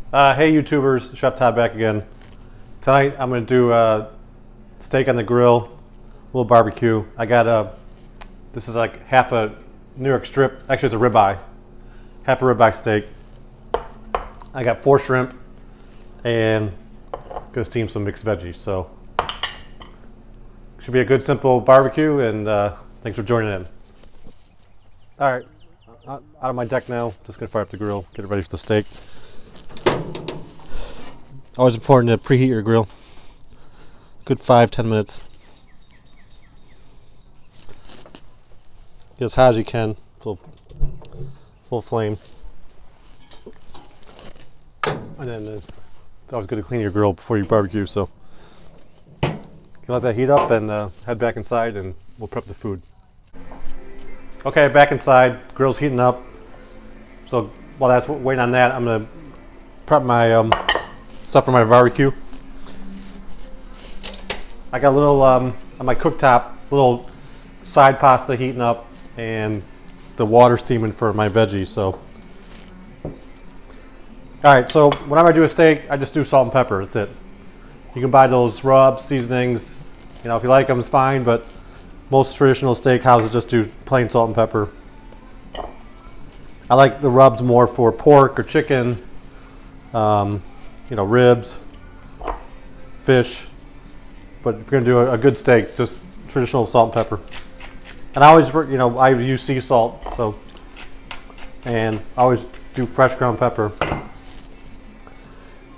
Hey YouTubers, Chef Todd back again. Tonight I'm going to do steak on the grill, a little barbecue. I got this is like half a New York strip, actually it's a ribeye, half a ribeye steak. I got 4 shrimp and going to steam some mixed veggies. So should be a good simple barbecue, and thanks for joining in. Alright, out of my deck now, just going to fire up the grill, get it ready for the steak. Always important to preheat your grill. Good 5-10 minutes. Get as hot as you can, full flame. And then it's always good to clean your grill before you barbecue. So you can let that heat up and head back inside, and we'll prep the food. Okay, back inside. Grill's heating up. So while that's waiting on that, I'm gonna prep my stuff for my barbecue. I got a little on my cooktop, little side pasta heating up, and the water steaming for my veggies. So, all right. So whenever I do a steak, I just do salt and pepper. That's it. You can buy those rubs, seasonings. You know, if you like them, it's fine. But most traditional steak houses just do plain salt and pepper. I like the rubs more for pork or chicken. You know, ribs, fish, but if you're gonna do a good steak, just traditional salt and pepper. And I always, you know, I use sea salt, so, and I always do fresh ground pepper. And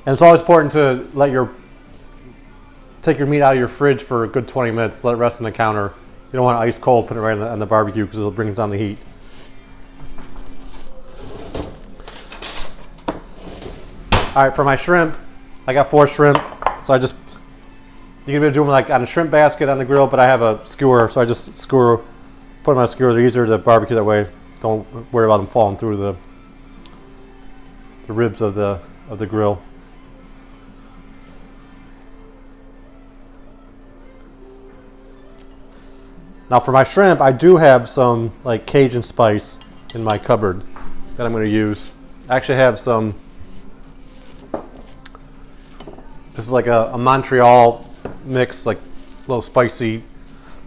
it's always important to take your meat out of your fridge for a good 20 minutes, let it rest on the counter. You don't want it ice cold, put it right on the barbecue because it'll bring down the heat. All right, for my shrimp, I got 4 shrimp, so you can do them like on a shrimp basket on the grill, but I have a skewer, so I just put them on a skewer. They're easier to barbecue that way. Don't worry about them falling through the ribs of the grill. Now for my shrimp, I do have some like Cajun spice in my cupboard that I'm going to use. I actually have some. This is like a Montreal mix, like little spicy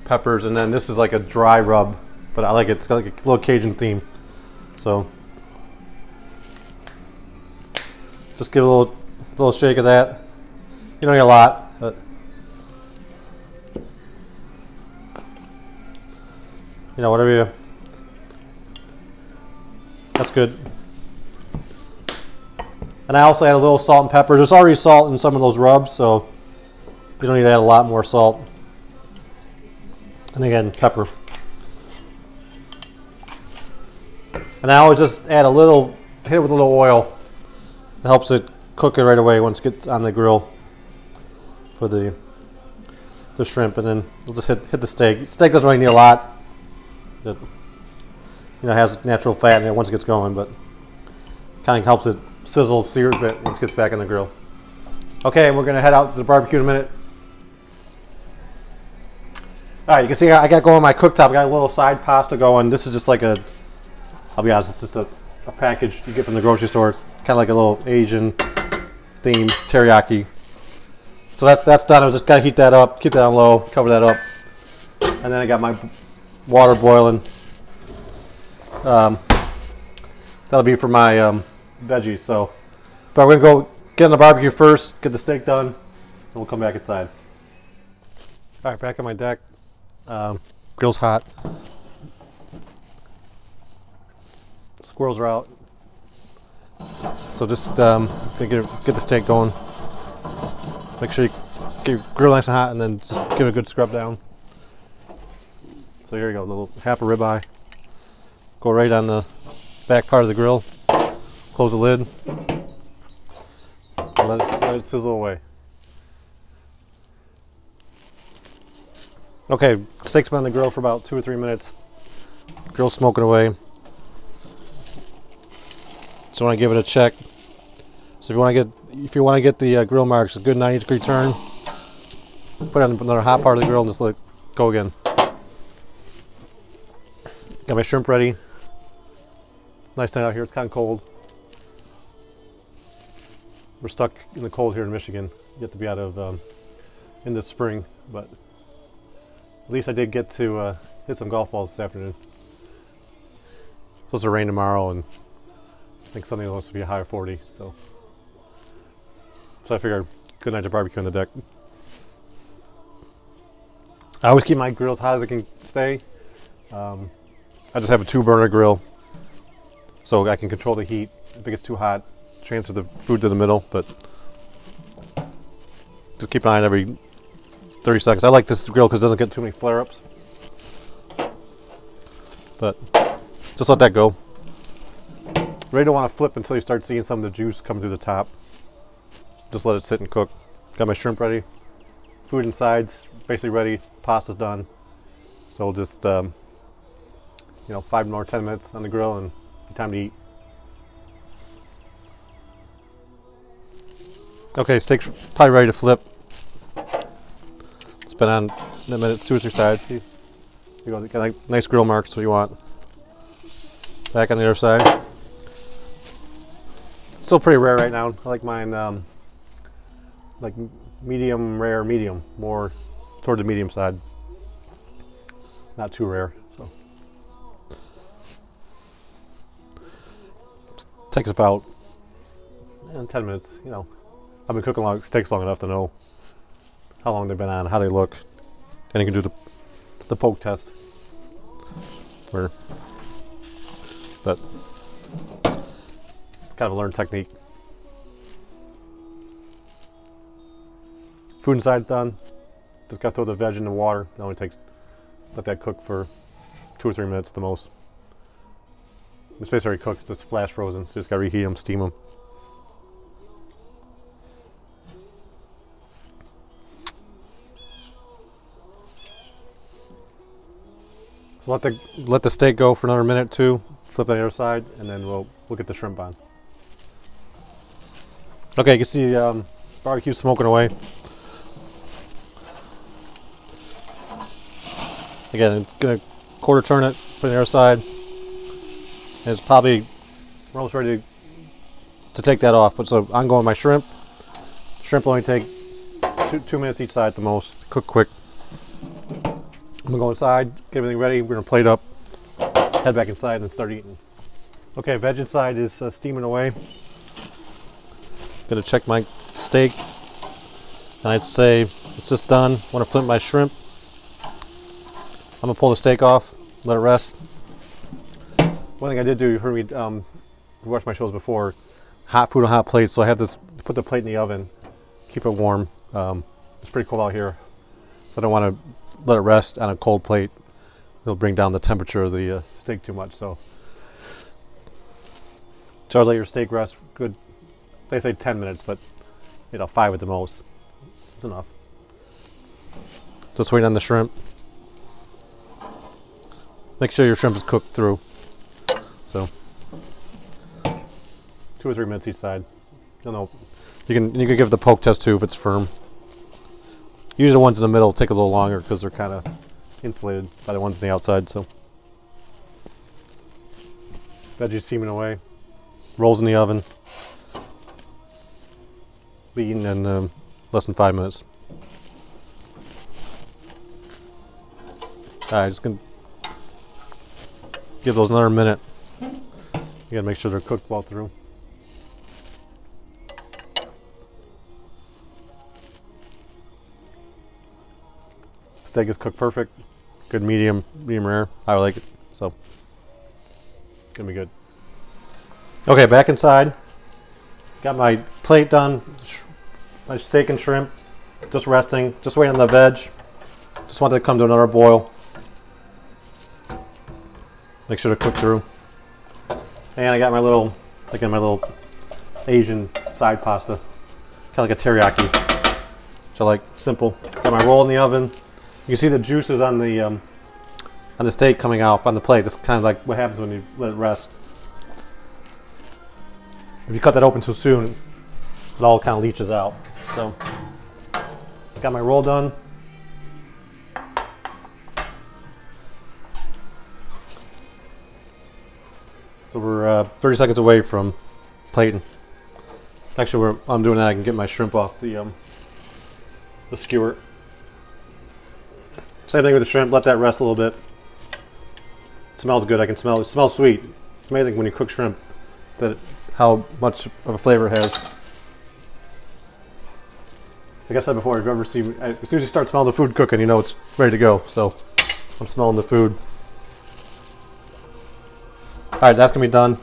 peppers, and then this is like a dry rub, but I like it. It's got like a little Cajun theme. So just give a little shake of that. You don't need a lot, but you know, whatever you. That's good. And I also add a little salt and pepper. There's already salt in some of those rubs, so you don't need to add a lot more salt. And again, pepper. And I always just add hit it with a little oil. It helps it cook it right away once it gets on the grill for the shrimp. And then we'll just hit the steak. Steak doesn't really need a lot. It, you know, has natural fat in it once it gets going, but kind of helps it sizzle, sear a bit once it gets back on the grill. Okay, we're gonna head out to the barbecue in a minute. All right, you can see I got going my cooktop. I got a little side pasta going. This is just like I'll be honest, it's just a package you get from the grocery store. It's kind of like a little Asian themed teriyaki. So that's done. I just gotta heat that up, keep that on low, cover that up. And then I got my water boiling. That'll be for my veggies. So, but we're gonna go get on the barbecue first, get the steak done, and we'll come back inside. All right, back on my deck. Grill's hot. Squirrels are out. So just get the steak going. Make sure you get your grill nice and hot, and then just give it a good scrub down. So here you go, a little half a ribeye. Go right on the back part of the grill. Close the lid. And let it sizzle away. Okay, steak's been on the grill for about 2 or 3 minutes. Grill's smoking away. So I want to give it a check. So if you want to get the grill marks, a good 90-degree turn. Put it on another hot part of the grill and just let it go again. Got my shrimp ready. Nice night out here, it's kind of cold. we're stuck in the cold here in Michigan. You have to be out of in the spring, but at least I did get to hit some golf balls this afternoon. It's supposed to rain tomorrow, and I think Sunday supposed to be a high of 40. So I figured good night to barbecue on the deck. I always keep my grill as hot as it can stay. I just have a 2-burner grill, so I can control the heat. If it gets too hot, transfer the food to the middle, but just keep an eye on every 30 seconds. I like this grill because it doesn't get too many flare-ups. But just let that go. Really don't want to flip until you start seeing some of the juice come through the top. Just let it sit and cook. Got my shrimp ready. Food inside's basically ready. Pasta's done. So we'll just, 5 more 10 minutes on the grill and time to eat. Okay, steak's probably ready to flip. It's been on in a minute, 2 or 3 sides. See? You got like nice grill marks, that's what you want. Back on the other side. It's still pretty rare right now. I like mine like medium rare, medium, more toward the medium side. Not too rare. So takes about 10 minutes. I've been cooking steaks long enough to know how long they've been on, how they look, and you can do the poke test. But kind of a learned technique. Food inside done. Just got to throw the veg in the water. It only takes, let that cook for 2 or 3 minutes at the most. It's basically already cooked, it's just flash frozen, so you just got to reheat them, steam them. So let the steak go for another minute or 2. Flip on the other side, and then we'll get the shrimp on. Okay, you can see barbecue smoking away. Again, I'm gonna quarter turn it, put it on the other side. And it's probably, we're almost ready to take that off. But so I'm going with my shrimp. Shrimp will only take 2 minutes each side at the most. Cook quick. I'm gonna go inside, get everything ready. We're gonna plate up, head back inside, and start eating. Okay, veg inside is steaming away. Gonna check my steak, and I'd say it's just done. Want to flip my shrimp. I'm gonna pull the steak off, let it rest. One thing I did do, you heard me watch my shows before, hot food on hot plates. So I have to put the plate in the oven, keep it warm. It's pretty cold out here, so I don't want to let it rest on a cold plate. It'll bring down the temperature of the steak too much. So try to let your steak rest good. They say 10 minutes, but 5 at the most. It's enough. Just wait on the shrimp. Make sure your shrimp is cooked through. So 2 or 3 minutes each side. You can give the poke test too if it's firm. Usually the ones in the middle take a little longer because they're kind of insulated by the ones on the outside. So veggies steaming away. Rolls in the oven. Be eaten in less than 5 minutes. Alright, just gonna give those another minute. You gotta make sure they're cooked well through. Steak is cooked perfect. Good medium rare. I like it. So, gonna be good. Okay, back inside. Got my plate done. My steak and shrimp. Just resting. Just waiting on the veg. Just want it to come to another boil. Make sure to cook through. And I got my little, again, my little Asian side pasta. Kind of like a teriyaki. Which I like, simple. Got my roll in the oven. You can see the juices on the steak coming out on the plate. It's kind of like what happens when you let it rest. If you cut that open too soon, it all kind of leaches out. So, got my roll done. So we're 30 seconds away from plating. Actually, while I'm doing that, I can get my shrimp off the skewer. Same thing with the shrimp. Let that rest a little bit. It smells good. I can smell it. It smells sweet. It's amazing when you cook shrimp that how much of a flavor it has. Like I said before, if you ever see, as soon as you start smelling the food cooking, you know it's ready to go. So I'm smelling the food. All right, that's gonna be done.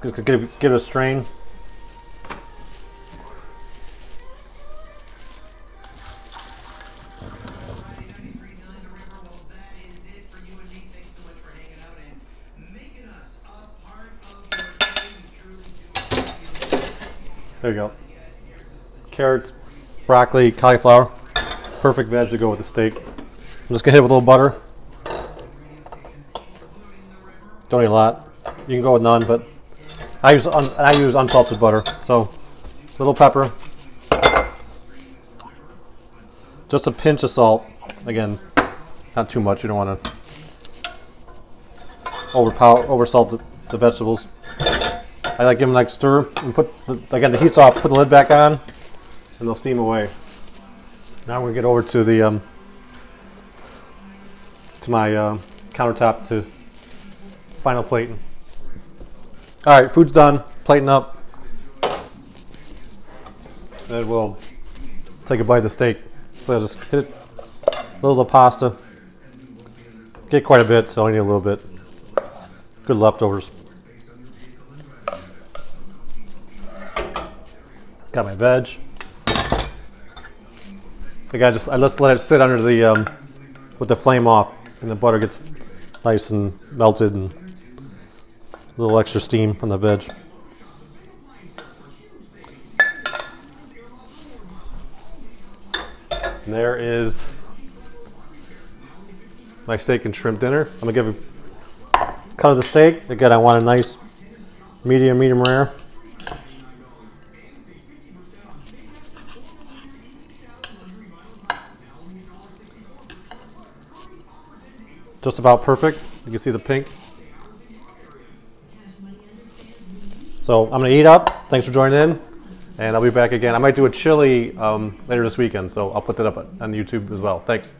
Let's give it a strain. There you go. Carrots, broccoli, cauliflower. Perfect veg to go with the steak. I'm just gonna hit it with a little butter. Don't need a lot. You can go with none, but I use unsalted butter. So a little pepper, just a pinch of salt. Again, not too much. You don't want to oversalt the vegetables. I like giving like stir and again the heat's off. Put the lid back on, and they'll steam away. Now we're gonna get over to the to my countertop to final plating. All right, food's done. Plating up, and we'll take a bite of the steak. So I'll just hit it, a little of the pasta. Get quite a bit, so I need a little bit. Good leftovers. Got my veg. I just let it sit under the with the flame off, and the butter gets nice and melted, and a little extra steam on the veg. And there is my steak and shrimp dinner. I'm gonna give a cut of the steak. Again, I want a nice medium rare. Just about perfect. You can see the pink. So I'm gonna eat up. Thanks for joining in, and I'll be back again. I might do a chili later this weekend, so I'll put that up on YouTube as well. Thanks.